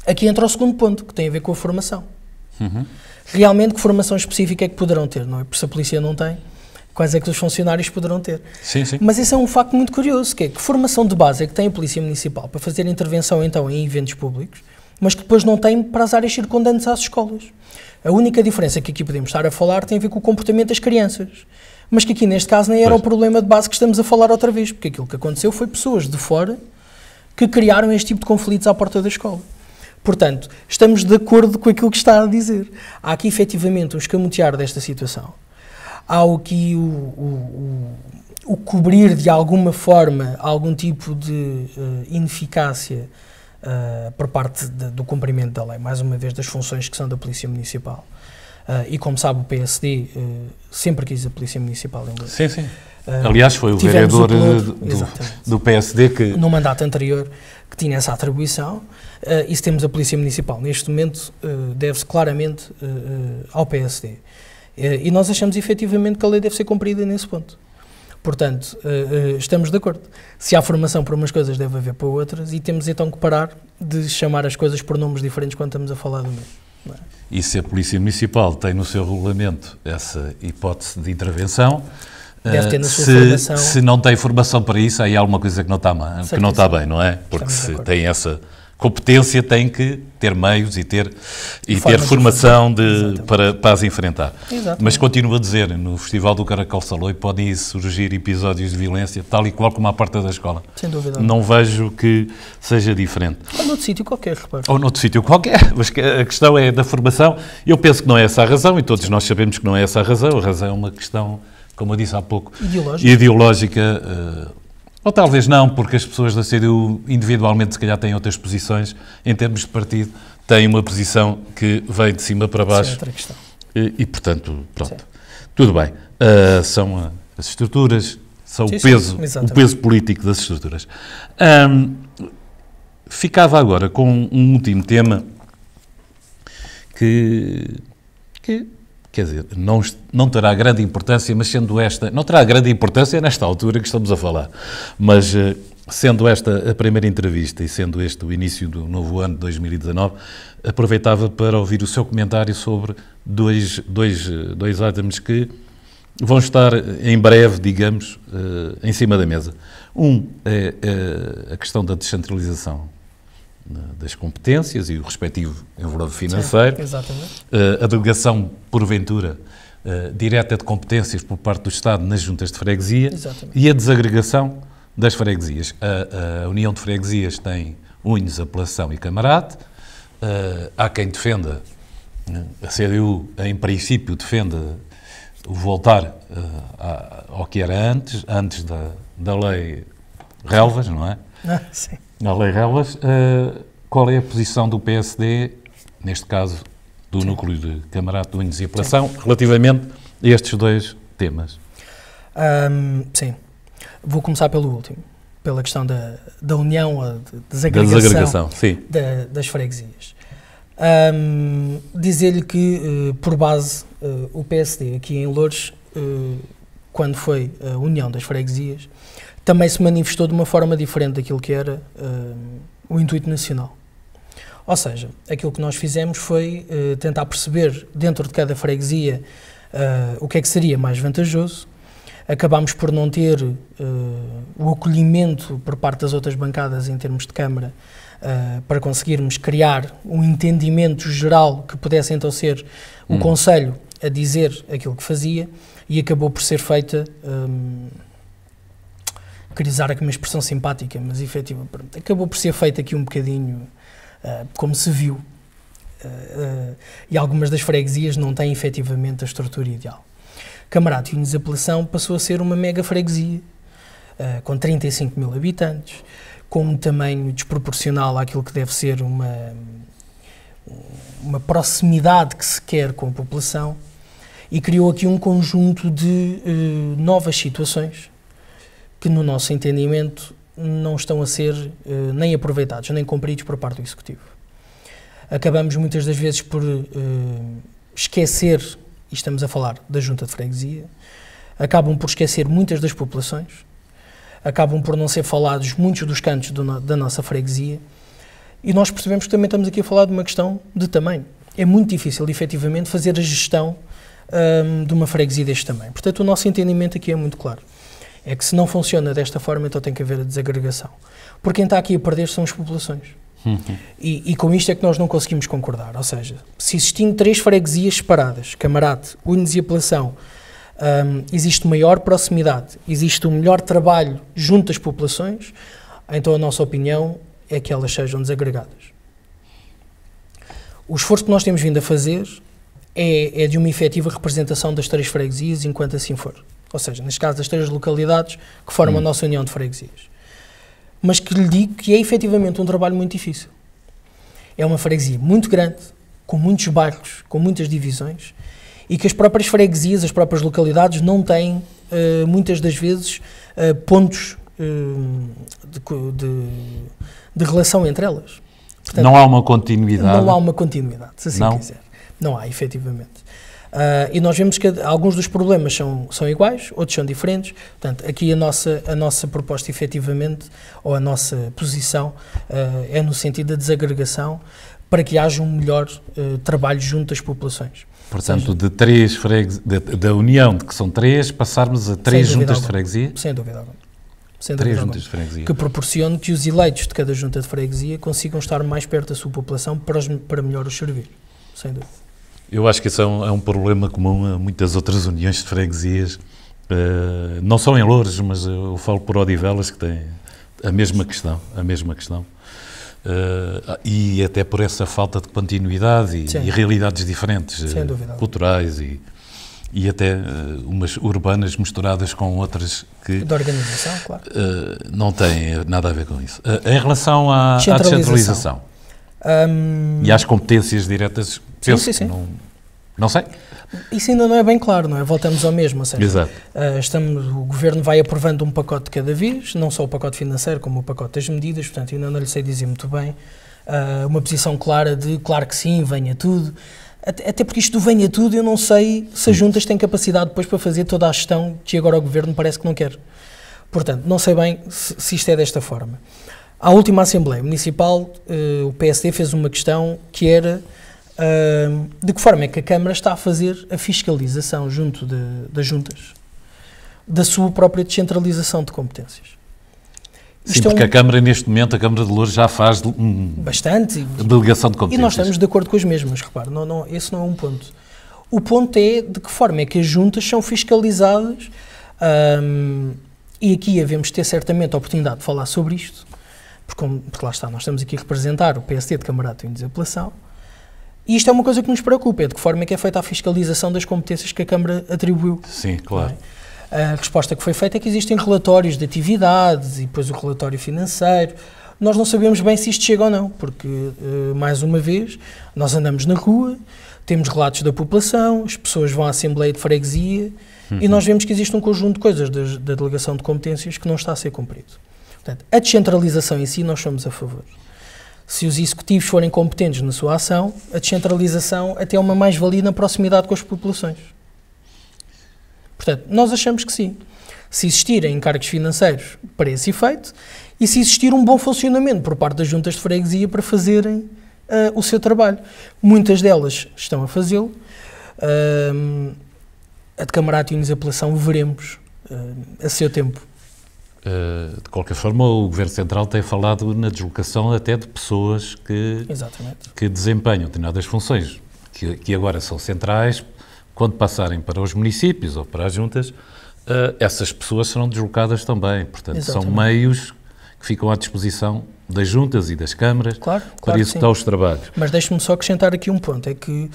aqui entra o segundo ponto, que tem a ver com a formação. Realmente, que formação específica é que poderão ter, não é? Porque se a polícia não tem, quais é que os funcionários poderão ter? Sim, sim. Mas esse é um facto muito curioso, que formação de base é que tem a Polícia Municipal para fazer intervenção, então, em eventos públicos, mas que depois não tem para as áreas circundantes às escolas. A única diferença que aqui podemos estar a falar tem a ver com o comportamento das crianças. Mas que aqui, neste caso, nem era o problema de base que estamos a falar outra vez, porque aquilo que aconteceu foi pessoas de fora que criaram este tipo de conflitos à porta da escola. Portanto, estamos de acordo com aquilo que está a dizer. Há aqui, efetivamente, um escamotear desta situação. Há aqui o cobrir, de alguma forma, algum tipo de ineficácia por parte do cumprimento da lei, mais uma vez, das funções que são da Polícia Municipal. E, como sabe, o PSD sempre quis a Polícia Municipal em Lisboa. Sim, sim. Aliás, foi o vereador do PSD que... No mandato anterior, que tinha essa atribuição. E se temos a Polícia Municipal, neste momento, deve-se claramente ao PSD. E nós achamos, efetivamente, que a lei deve ser cumprida nesse ponto. Portanto, estamos de acordo. Se há formação para umas coisas, deve haver para outras, e temos então que parar de chamar as coisas por nomes diferentes quando estamos a falar do mesmo. Não é? E se a Polícia Municipal tem no seu regulamento essa hipótese de intervenção, deve ter na sua formação... Se não tem formação para isso, aí há alguma coisa que não está bem, não é? Porque se tem essa competência, tem que ter meios e ter formação para as enfrentar. Exatamente. Mas continuo a dizer, no Festival do Caracol Saloi podem surgir episódios de violência, tal e qual como à porta da escola. Sem dúvida. Não vejo que seja diferente. Ou noutro sítio qualquer, repare. Ou noutro sítio qualquer, mas a questão é da formação. Eu penso que não é essa a razão, e todos nós sabemos que não é essa a razão. A razão é uma questão, como eu disse há pouco, ideológica. Ou talvez não, porque as pessoas da CDU individualmente se calhar têm outras posições, em termos de partido, têm uma posição que vem de cima para baixo. Sim, outra questão. E portanto, pronto. Sim. Tudo bem. São as estruturas, são o peso político das estruturas. Ficava agora com um último tema que quer dizer, não terá grande importância, mas sendo esta... Não terá grande importância nesta altura que estamos a falar, mas sendo esta a primeira entrevista e sendo este o início do novo ano de 2019, aproveitava para ouvir o seu comentário sobre dois items que vão estar em breve, digamos, em cima da mesa. Um é a questão da descentralização das competências e o respectivo envelope financeiro. Sim, exatamente. A delegação, porventura, direta de competências por parte do Estado nas juntas de freguesia. Exatamente. E a desagregação das freguesias. A União de Freguesias tem Unhos, Apelação e Camarate. Há quem defenda, a CDU, em princípio, defenda o voltar ao que era antes da lei Relvas, não é? Sim. A lei Relvas. Qual é a posição do PSD, neste caso, do Sim. núcleo de Camarate, Unhos e Apelação, Sim. relativamente a estes dois temas? Sim. Vou começar pelo último, pela questão da união, da desagregação sim. Das freguesias. Dizer-lhe que, por base, o PSD aqui em Loures, quando foi a união das freguesias, também se manifestou de uma forma diferente daquilo que era o intuito nacional. Ou seja, aquilo que nós fizemos foi tentar perceber, dentro de cada freguesia, o que é que seria mais vantajoso. Acabámos por não ter o acolhimento por parte das outras bancadas em termos de Câmara para conseguirmos criar um entendimento geral que pudesse então ser o Conselho a dizer aquilo que fazia, e acabou por ser feita, queria usar aqui uma expressão simpática, mas efetiva, acabou por ser feita aqui um bocadinho como se viu, e algumas das freguesias não têm efetivamente a estrutura ideal. Camarate e Unhos e Apelação passou a ser uma mega freguesia, com 35 mil habitantes, com um tamanho desproporcional àquilo que deve ser uma proximidade que se quer com a população, e criou aqui um conjunto de novas situações que, no nosso entendimento, não estão a ser nem aproveitados, nem cumpridos por parte do Executivo. Acabamos muitas das vezes por esquecer, e estamos a falar da Junta de Freguesia, acabam por esquecer muitas das populações, acabam por não ser falados muitos dos cantos da nossa freguesia, e nós percebemos que também estamos aqui a falar de uma questão de tamanho. É muito difícil, efetivamente, fazer a gestão de uma freguesia deste tamanho. Portanto, o nosso entendimento aqui é muito claro. É que se não funciona desta forma, então tem que haver a desagregação. Porque quem está aqui a perder são as populações. E com isto é que nós não conseguimos concordar. Ou seja, se existindo 3 freguesias separadas, Camarate, Unhos e Apelação, existe maior proximidade, existe um melhor trabalho junto às populações, então a nossa opinião é que elas sejam desagregadas. O esforço que nós temos vindo a fazer é de uma efetiva representação das 3 freguesias, enquanto assim for. Ou seja, neste caso, das 3 localidades que formam a nossa união de freguesias. Mas que lhe digo que é efetivamente um trabalho muito difícil. É uma freguesia muito grande, com muitos bairros, com muitas divisões, e que as próprias freguesias, as próprias localidades, não têm, muitas das vezes, pontos de relação entre elas. Portanto, não há uma continuidade? Não há uma continuidade, se assim quiser. Não há, efetivamente. E nós vemos que alguns dos problemas são iguais, outros são diferentes. Portanto, aqui a nossa proposta, efetivamente, ou a nossa posição, é no sentido da desagregação, para que haja um melhor trabalho junto às populações. Portanto, de 3 da união, de que são 3, passarmos a 3 juntas de freguesia? Sem dúvida alguma. 3 juntas de freguesia. Que proporcione que os eleitos de cada junta de freguesia consigam estar mais perto da sua população para melhor os servir. Sem dúvida. Eu acho que isso é um problema comum a muitas outras uniões de freguesias, não só em Loures, mas eu falo por Odivelas, que tem a mesma questão, e até por essa falta de continuidade e realidades diferentes, culturais e até umas urbanas misturadas com outras que... De organização, claro. Não têm nada a ver com isso. Em relação à descentralização e às competências diretas, penso que não sei. Isso ainda não é bem claro, não é? Voltamos ao mesmo, ou seja, exato. O Governo vai aprovando um pacote de cada vez, não só o pacote financeiro, como o pacote das medidas, portanto, ainda não lhe sei dizer muito bem. Uma posição clara de, claro que sim, venha tudo. Até porque isto do venha tudo, eu não sei se as juntas têm capacidade depois para fazer toda a gestão que agora o Governo parece que não quer. Portanto, não sei bem se isto é desta forma. À última Assembleia Municipal, o PSD fez uma questão que era de que forma é que a Câmara está a fazer a fiscalização junto das juntas, da sua própria descentralização de competências. Sim, porque a Câmara, neste momento, a Câmara de Louros já faz bastante delegação de competências. E nós estamos de acordo com as mesmas, repare, esse não é um ponto. O ponto é de que forma é que as juntas são fiscalizadas, e aqui havemos ter certamente a oportunidade de falar sobre isto, porque lá está, nós estamos aqui a representar o PSD de Camarato Unidos de Apelação, e isto é uma coisa que nos preocupa, é de que forma é que é feita a fiscalização das competências que a Câmara atribuiu. Sim, claro. A resposta que foi feita é que existem relatórios de atividades e depois o relatório financeiro. Nós não sabemos bem se isto chega ou não, porque, mais uma vez, nós andamos na rua, temos relatos da população, as pessoas vão à Assembleia de Freguesia e nós vemos que existe um conjunto de coisas da delegação de competências que não está a ser cumprido. Portanto, a descentralização em si nós somos a favor. Se os executivos forem competentes na sua ação, a descentralização até é uma mais-valia na proximidade com as populações. Portanto, nós achamos que sim. Se existirem encargos financeiros para esse efeito e se existir um bom funcionamento por parte das juntas de freguesia para fazerem o seu trabalho. Muitas delas estão a fazê-lo. A de Camarato e Unidos de Apelação veremos a seu tempo. De qualquer forma, o Governo Central tem falado na deslocação até de pessoas que desempenham determinadas funções, que agora são centrais. Quando passarem para os municípios ou para as juntas, essas pessoas serão deslocadas também. Portanto, são meios que ficam à disposição das juntas e das câmaras para executar os trabalhos. Mas deixe-me só acrescentar aqui um ponto, é que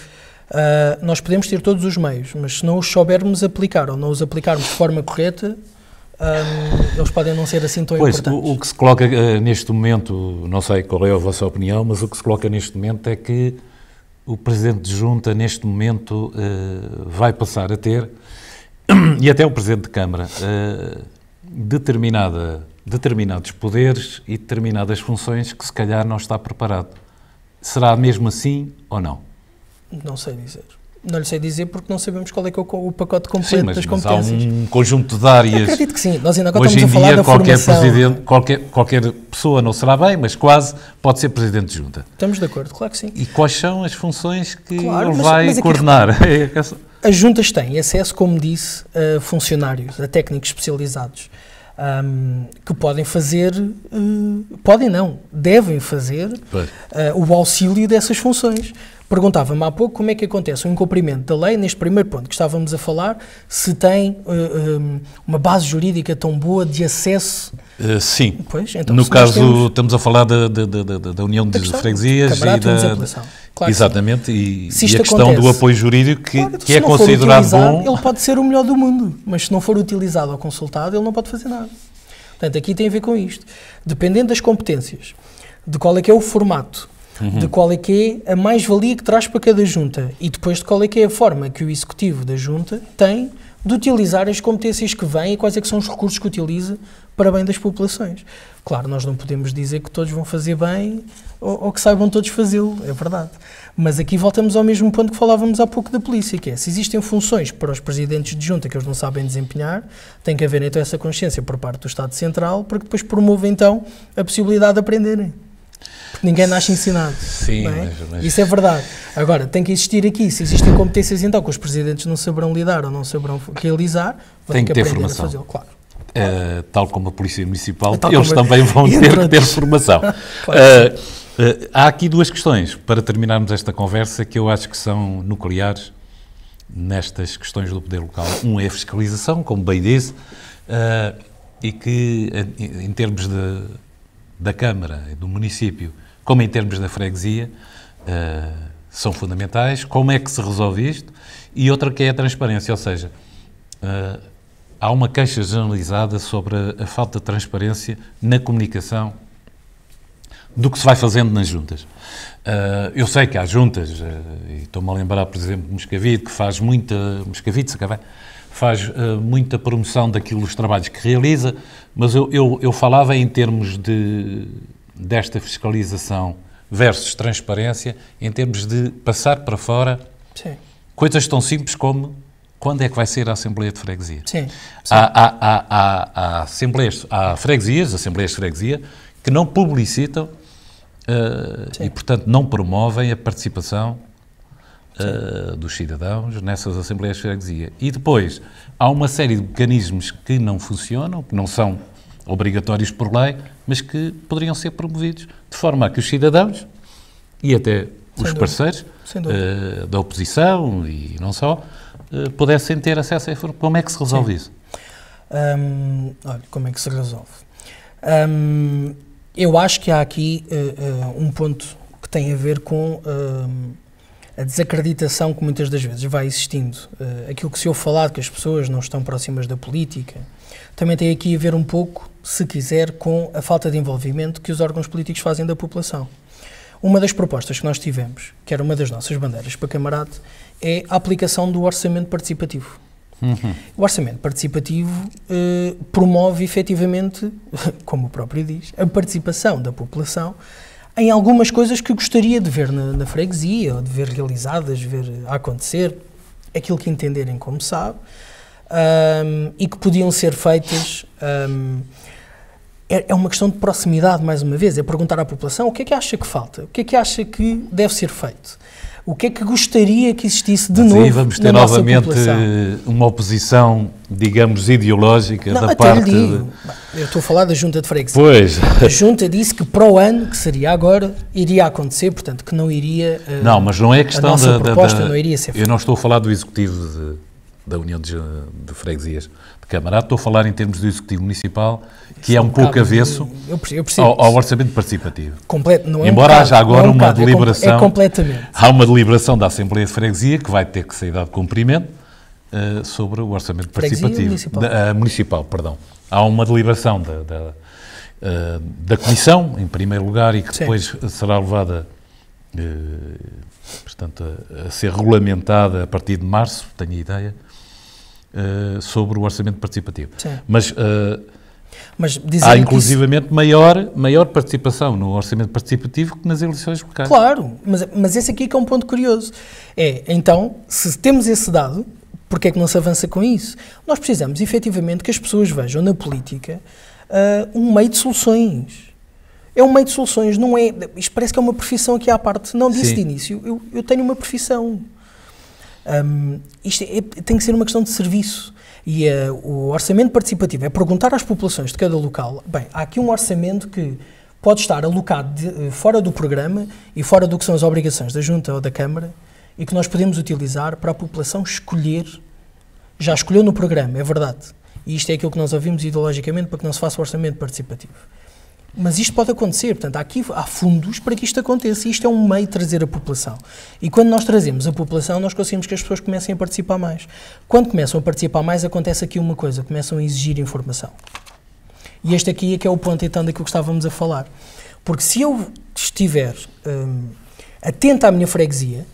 nós podemos ter todos os meios, mas se não os soubermos aplicar ou não os aplicarmos de forma correta, eles podem não ser assim tão importantes. O que se coloca neste momento, não sei qual é a vossa opinião, mas o que se coloca neste momento é que o Presidente de Junta, neste momento, vai passar a ter, e até o Presidente de Câmara, determinados poderes e determinadas funções que se calhar não está preparado. Será mesmo assim ou não? Não sei dizer. Não lhe sei dizer porque não sabemos qual é que é o pacote completo das competências. Sim, mas há um conjunto de áreas. Acredito que sim. Nós ainda agora hoje estamos a falar da formação. Presidente, qualquer pessoa não será bem, mas quase pode ser Presidente de Junta. Estamos de acordo, claro que sim. E quais são as funções que ele vai coordenar? As juntas têm acesso, como disse, a funcionários, a técnicos especializados, que podem fazer, devem fazer o auxílio dessas funções. Perguntava-me há pouco como é que acontece o incumprimento da lei, neste primeiro ponto que estávamos a falar, se tem uma base jurídica tão boa de acesso. Sim. Pois, então, no caso, estamos a falar da União de Freguesias e da... Claro, exatamente, e a questão do apoio jurídico que é considerado bom. Ele pode ser o melhor do mundo, mas se não for utilizado ou consultado, ele não pode fazer nada. Portanto, aqui tem a ver com isto. Dependendo das competências, de qual é que é o formato, de qual é que é a mais-valia que traz para cada junta e depois de qual é que é a forma que o executivo da junta tem de utilizar as competências que vêm e quais é que são os recursos que utiliza para bem das populações. Claro, nós não podemos dizer que todos vão fazer bem ou que saibam todos fazê-lo, é verdade. Mas aqui voltamos ao mesmo ponto que falávamos há pouco da polícia, que é, se existem funções para os presidentes de junta que eles não sabem desempenhar, tem que haver então essa consciência por parte do Estado Central para que depois promova então a possibilidade de aprenderem. Porque ninguém nasce ensinado. Sim, não é? mas... Isso é verdade. Agora, tem que existir aqui, se existem competências então que os presidentes não saberão lidar ou não saberão realizar, tem que ter aprender formação. a fazê-lo, claro. Tal como a Polícia Municipal, eles também vão ter que ter formação. Claro. Há aqui duas questões, para terminarmos esta conversa, que eu acho que são nucleares nestas questões do poder local. Um é a fiscalização, como bem disse, e que em termos da Câmara e do município, como em termos da freguesia, são fundamentais. Como é que se resolve isto? E outra que é a transparência, ou seja, há uma queixa generalizada sobre a falta de transparência na comunicação do que se vai fazendo nas juntas. Eu sei que há juntas, e estou-me a lembrar, por exemplo, de Moscavide, que faz muita... faz muita promoção daquilo, dos trabalhos que realiza, mas eu falava em termos desta fiscalização versus transparência, em termos de passar para fora coisas tão simples como quando é que vai ser a Assembleia de Freguesia. Sim. Há freguesias, Assembleias de Freguesia, que não publicitam e, portanto, não promovem a participação dos cidadãos nessas Assembleias de Freguesia. E depois, há uma série de mecanismos que não funcionam, que não são obrigatórios por lei, mas que poderiam ser promovidos de forma a que os cidadãos e até os parceiros da oposição e não só pudessem ter acesso a informação. Como é que se resolve isso? Olha, como é que se resolve? Eu acho que há aqui um ponto que tem a ver com a desacreditação que muitas das vezes vai existindo. Aquilo que se ouve falar, que as pessoas não estão próximas da política, também tem aqui a ver um pouco, se quiser, com a falta de envolvimento que os órgãos políticos fazem da população. Uma das propostas que nós tivemos, que era uma das nossas bandeiras para Camarate, é a aplicação do orçamento participativo. O orçamento participativo promove efetivamente, como o próprio diz, a participação da população em algumas coisas que gostaria de ver na freguesia, ou de ver realizadas, ver acontecer, aquilo que entenderem como sabe, e que podiam ser feitas. É uma questão de proximidade, mais uma vez, é perguntar à população o que é que acha que falta, o que é que acha que deve ser feito. O que é que gostaria que existisse de novo vamos ter na nossa novamente população? Uma oposição, digamos, ideológica Não, da até parte... lhe digo. Eu estou a falar da Junta de Freguesia. Pois. A Junta disse que para o ano, que seria agora, iria acontecer, portanto, que não iria... Não, mas não é questão a nossa proposta não iria ser feita. Eu não estou a falar do Executivo da União de Freguesias de Camarate, estou a falar em termos do Executivo Municipal, que é um pouco avesso ao orçamento participativo. Não é Embora haja agora uma bocado, deliberação, é completamente. Há uma deliberação da Assembleia de Freguesia que vai ter que ser dado cumprimento sobre o orçamento participativo. Municipal, perdão. Há uma deliberação da Comissão, em primeiro lugar, e que depois será levada, portanto, a ser regulamentada a partir de março, tenho a ideia, sobre o orçamento participativo. Mas há inclusivamente maior participação no orçamento participativo que nas eleições locais. Claro, mas esse aqui que é um ponto curioso. Então, se temos esse dado, porque é que não se avança com isso? Nós precisamos, efetivamente, que as pessoas vejam na política um meio de soluções. É um meio de soluções, não é... Isto parece que é uma profissão aqui à parte. Não disse de início, eu tenho uma profissão. Isto tem que ser uma questão de serviço. E o orçamento participativo é perguntar às populações de cada local. Bem, há aqui um orçamento que pode estar alocado fora do programa e fora do que são as obrigações da Junta ou da Câmara e que nós podemos utilizar para a população escolher. Já escolheu no programa, é verdade. E isto é aquilo que nós ouvimos ideologicamente para que não se faça o orçamento participativo. Mas isto pode acontecer, portanto, há fundos para que isto aconteça e isto é um meio de trazer a população. E quando nós trazemos a população, nós conseguimos que as pessoas comecem a participar mais. Quando começam a participar mais, acontece aqui uma coisa, começam a exigir informação. E este aqui é que é o ponto, então, daquilo que estávamos a falar. Porque se eu estiver atento à minha freguesia,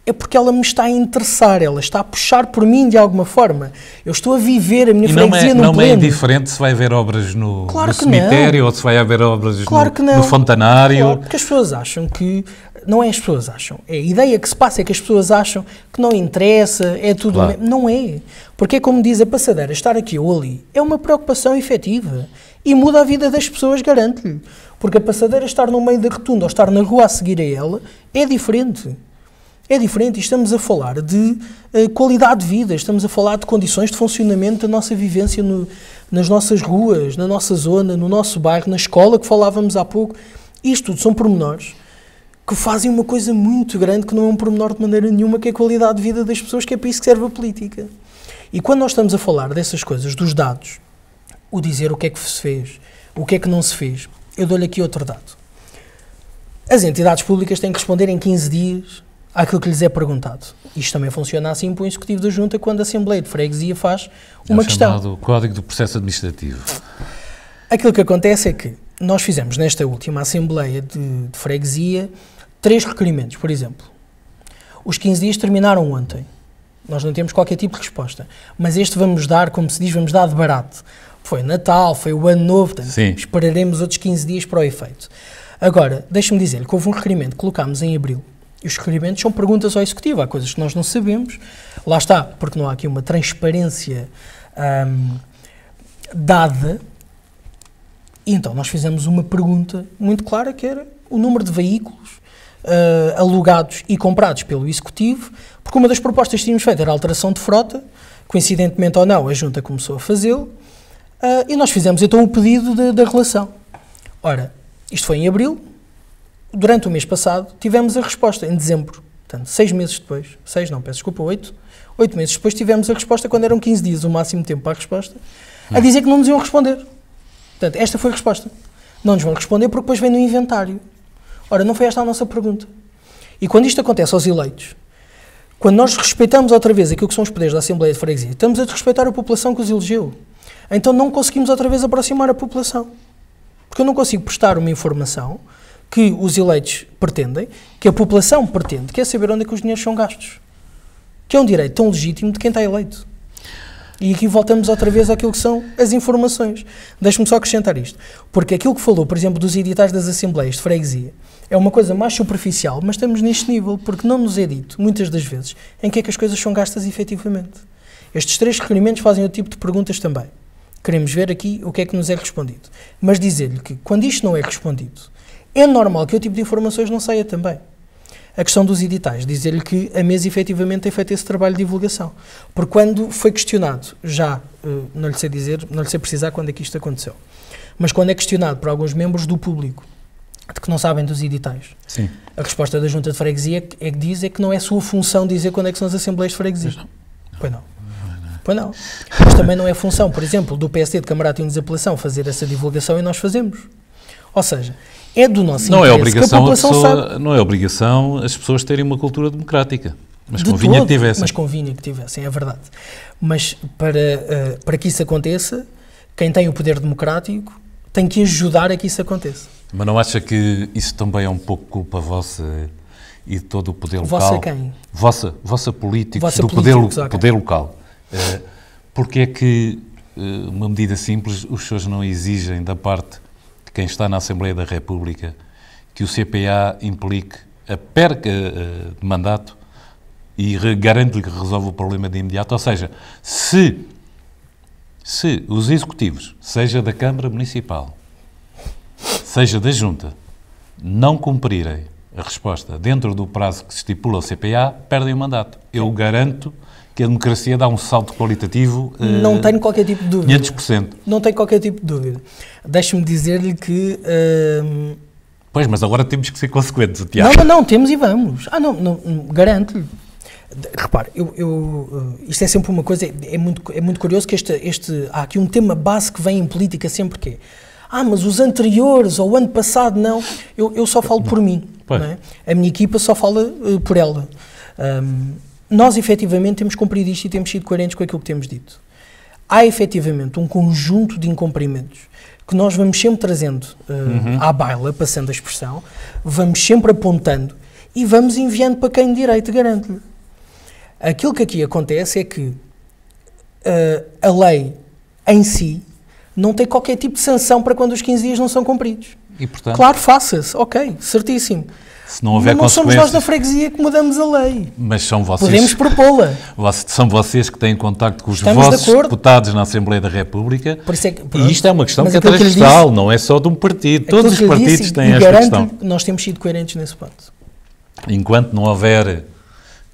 é porque ela me está a interessar, ela está a puxar por mim de alguma forma. Eu estou a viver a minha freguesia no pleno. Não é indiferente se vai haver obras no cemitério ou se vai haver obras no fontanário. Claro, porque as pessoas acham que... Não é as pessoas acham. É a ideia que se passa é que as pessoas acham que não interessa, é tudo... Claro. Não é. Porque é como diz a passadeira, estar aqui ou ali é uma preocupação efetiva. E muda a vida das pessoas, garanto-lhe. Porque a passadeira estar no meio da rotunda ou estar na rua a seguir a ela é diferente. É diferente e estamos a falar de qualidade de vida, estamos a falar de condições de funcionamento da nossa vivência nas nossas ruas, na nossa zona, no nosso bairro, na escola que falávamos há pouco. Isto tudo são pormenores que fazem uma coisa muito grande que não é um pormenor de maneira nenhuma, que é a qualidade de vida das pessoas, que é para isso que serve a política. E quando nós estamos a falar dessas coisas, dos dados, o dizer o que é que se fez, o que é que não se fez, eu dou-lhe aqui outro dado. As entidades públicas têm que responder em 15 dias àquilo que lhes é perguntado. Isto também funciona assim para o Executivo da Junta quando a Assembleia de Freguesia faz uma questão. É o chamado Código do Processo Administrativo. Aquilo que acontece é que nós fizemos nesta última Assembleia de Freguesia 3 requerimentos, por exemplo. Os 15 dias terminaram ontem. Nós não temos qualquer tipo de resposta. Mas este vamos dar, como se diz, vamos dar de barato. Foi Natal, foi o Ano Novo, portanto, esperaremos outros 15 dias para o efeito. Agora, deixe-me dizer-lhe que houve um requerimento que colocámos em abril. E os requerimentos são perguntas ao Executivo, há coisas que nós não sabemos. Lá está, porque não há aqui uma transparência dada. E então nós fizemos uma pergunta muito clara, que era o número de veículos alugados e comprados pelo Executivo, porque uma das propostas que tínhamos feito era a alteração de frota, coincidentemente ou não, a Junta começou a fazê-lo, E nós fizemos então o pedido da relação. Ora, isto foi em abril, durante o mês passado tivemos a resposta, em dezembro. Portanto, 6 meses depois, 6 não, peço desculpa, 8 meses depois tivemos a resposta, quando eram 15 dias, o máximo tempo para a resposta, a dizer que não nos iam responder. Portanto, esta foi a resposta. Não nos vão responder porque depois vem no inventário. Ora, não foi esta a nossa pergunta. E quando isto acontece aos eleitos, quando nós respeitamos outra vez aquilo que são os poderes da Assembleia de Freguesia, estamos a desrespeitar a população que os elegeu. Então não conseguimos outra vez aproximar a população. Porque eu não consigo prestar uma informação que os eleitos pretendem, que a população pretende, que é saber onde é que os dinheiros são gastos. Que é um direito tão legítimo de quem está eleito. E aqui voltamos outra vez àquilo que são as informações. Deixe-me só acrescentar isto. Porque aquilo que falou, por exemplo, dos editais das Assembleias de Freguesia, é uma coisa mais superficial, mas estamos neste nível, porque não nos é dito, muitas das vezes, em que é que as coisas são gastas efetivamente. Estes 3 requerimentos fazem o tipo de perguntas também. Queremos ver aqui o que é que nos é respondido. Mas dizer-lhe que, quando isto não é respondido, é normal que o tipo de informações não saia também. A questão dos editais, dizer-lhe que a mesa efetivamente tem feito esse trabalho de divulgação. Porque quando foi questionado, já, não lhe sei dizer, não lhe sei precisar quando é que isto aconteceu, mas quando é questionado por alguns membros do público de que não sabem dos editais, Sim. a resposta da Junta de Freguesia é que diz é que não é sua função dizer quando é que são as Assembleias de Freguesia. Pois não. Pois não. Mas também não é função, por exemplo, do PSD de Camarato e Desapelação fazer essa divulgação e nós fazemos. Ou seja, é do nosso não interesse é obrigação que a população sabe. Não é obrigação as pessoas terem uma cultura democrática, mas convinha que tivessem. Mas convinha que tivessem, é verdade. Mas para que isso aconteça, quem tem o poder democrático tem que ajudar a que isso aconteça. Mas não acha que isso também é um pouco culpa vossa e de todo o poder local? Vossa quem? Vossa políticos, Vossa do políticos, poder local. Porque é que uma medida simples os senhores não exigem da parte de quem está na Assembleia da República que o CPA implique a perca de mandato e garante-lhe que resolve o problema de imediato? Ou seja, se os executivos, seja da Câmara Municipal, seja da Junta, não cumprirem a resposta dentro do prazo que se estipula o CPA, perdem o mandato. Eu garanto que a democracia dá um salto qualitativo. Não tenho qualquer tipo de dúvida. 500%. Não tenho qualquer tipo de dúvida. Deixe-me dizer-lhe que... Pois, mas agora temos que ser consequentes, o Tiago. Não, temos e vamos. Não, garanto-lhe. Repare, isto é sempre uma coisa, é muito curioso que há aqui um tema base que vem em política sempre que é, mas os anteriores ou o ano passado não, eu só falo por mim, não é? A minha equipa só fala por ela. Nós efetivamente temos cumprido isto e temos sido coerentes com aquilo que temos dito. Há efetivamente um conjunto de incumprimentos que nós vamos sempre trazendo à baila, passando a expressão, vamos sempre apontando e vamos enviando para quem de direito, garanto-lhe. Aquilo que aqui acontece é que a lei em si não tem qualquer tipo de sanção para quando os 15 dias não são cumpridos. E, portanto, claro, faça-se, ok, certíssimo. Se não houver não somos consequências... nós da freguesia que mudamos a lei. Mas são vocês... Podemos propô-la. São vocês que têm contacto com os Estamos vossos deputados na Assembleia da República. Por isso é que, e isto é uma questão que é transversal, não é só de um partido. Todos os partidos têm esta questão. Nós temos sido coerentes nesse ponto. Enquanto não houver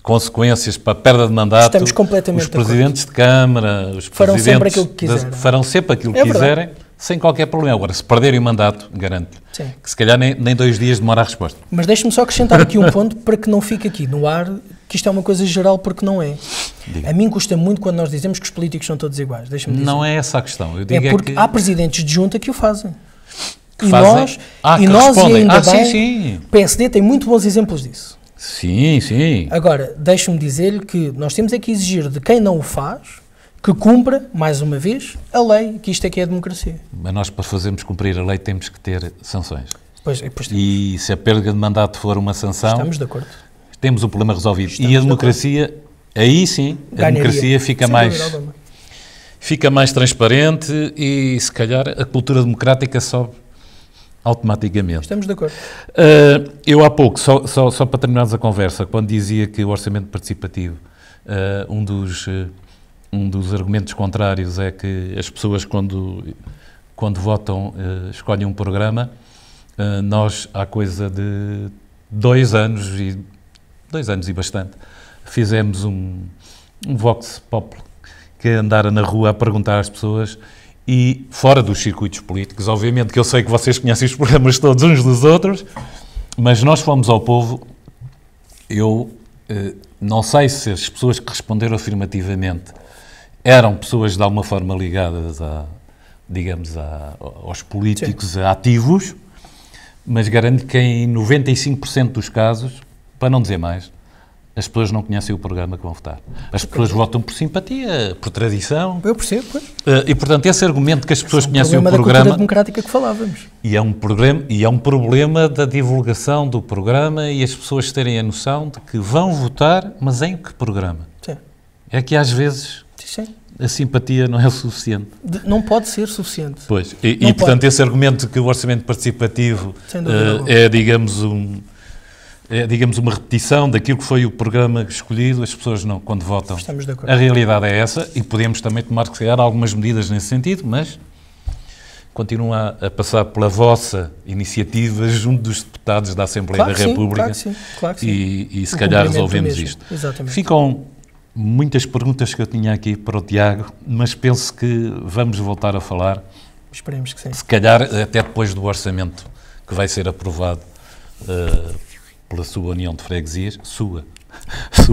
consequências para a perda de mandato, estamos completamente os presidentes de Câmara, os farão presidentes sempre aquilo que quiserem. Farão sempre aquilo que quiserem, sem qualquer problema. Agora, se perderem o mandato, garanto que se calhar nem 2 dias demora a resposta. Mas deixe-me só acrescentar aqui um ponto para que não fique aqui no ar que isto é uma coisa geral, porque não é. Diga. A mim custa muito quando nós dizemos que os políticos são todos iguais. Deixa-me dizer. Não é essa a questão. Eu digo porque que... há presidentes de junta que o fazem. Que fazem? Nós e ainda bem, sim. O PSD tem muito bons exemplos disso. Sim. Agora, deixe-me dizer-lhe que nós temos é que exigir de quem não o faz que cumpra, mais uma vez, a lei, que isto é que é a democracia. Mas nós, para fazermos cumprir a lei, temos que ter sanções. Pois e se a perda de mandato for uma sanção... Estamos de acordo. Temos o problema resolvido. E a democracia, aí sim, a democracia fica mais transparente e, se calhar, a cultura democrática sobe automaticamente. Estamos de acordo. Eu há pouco, só para terminarmos a conversa, quando dizia que o orçamento participativo, um dos argumentos contrários é que as pessoas, quando votam, escolhem um programa. Nós, há coisa de 2 anos e bastante, fizemos um vox populi, que andara na rua a perguntar às pessoas e fora dos circuitos políticos. Obviamente que eu sei que vocês conhecem os programas todos uns dos outros, mas nós fomos ao povo. Eu não sei se as pessoas que responderam afirmativamente eram pessoas de alguma forma ligadas aos políticos ativos, mas garanto que em 95% dos casos, para não dizer mais, as pessoas não conhecem o programa que vão votar. As pessoas votam por simpatia, por tradição. Eu percebo, pois. E, portanto, esse argumento que as pessoas conhecem o programa da programa... cultura democrática que falávamos. E é um problema da divulgação do programa e as pessoas terem a noção de que vão votar, mas em que programa? Sim. É que, às vezes, Sim. a simpatia não é o suficiente. Não pode ser suficiente. Pois. E portanto, esse argumento de que o orçamento participativo é, digamos, uma repetição daquilo que foi o programa escolhido, as pessoas não, quando votam. Estamos de acordo. A realidade é essa e podemos também tomar, se calhar, algumas medidas nesse sentido, mas continua a passar pela vossa iniciativa junto dos deputados da Assembleia da República. Claro que sim. E se calhar resolvemos isto. Exatamente. Ficam muitas perguntas que eu tinha aqui para o Tiago, mas penso que vamos voltar a falar. Esperemos que sim. Se calhar até depois do orçamento que vai ser aprovado pela sua União de Freguesias, sua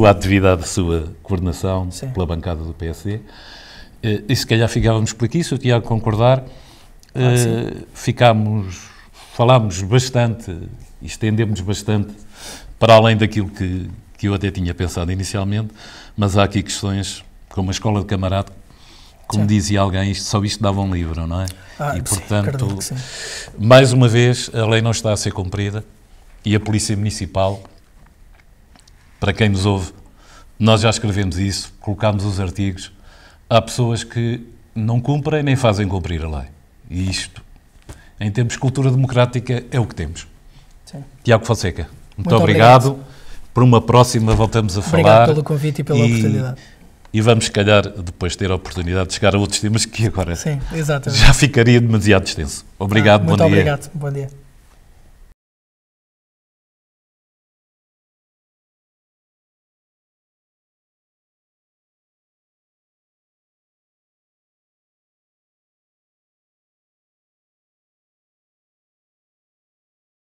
atividade, sua coordenação, sim, pela bancada do PSD. E se calhar ficávamos por aqui, se o Tiago concordar. Falámos bastante e estendemos bastante para além daquilo que eu até tinha pensado inicialmente, mas há aqui questões como a escola de camarada, como dizia alguém, só isto dava um livro, não é? E portanto, sim, mais uma vez, a lei não está a ser cumprida e a Polícia Municipal, para quem nos ouve, nós já escrevemos isso, colocámos os artigos, há pessoas que não cumprem nem fazem cumprir a lei. E isto, em termos de cultura democrática, é o que temos. Sim. Tiago Fonseca, muito obrigado. Por uma próxima voltamos a falar. Obrigado pelo convite e pela oportunidade. E vamos, se calhar, depois ter a oportunidade de chegar a outros temas que agora já ficaria demasiado extenso. Obrigado, bom dia. Muito obrigado, bom dia.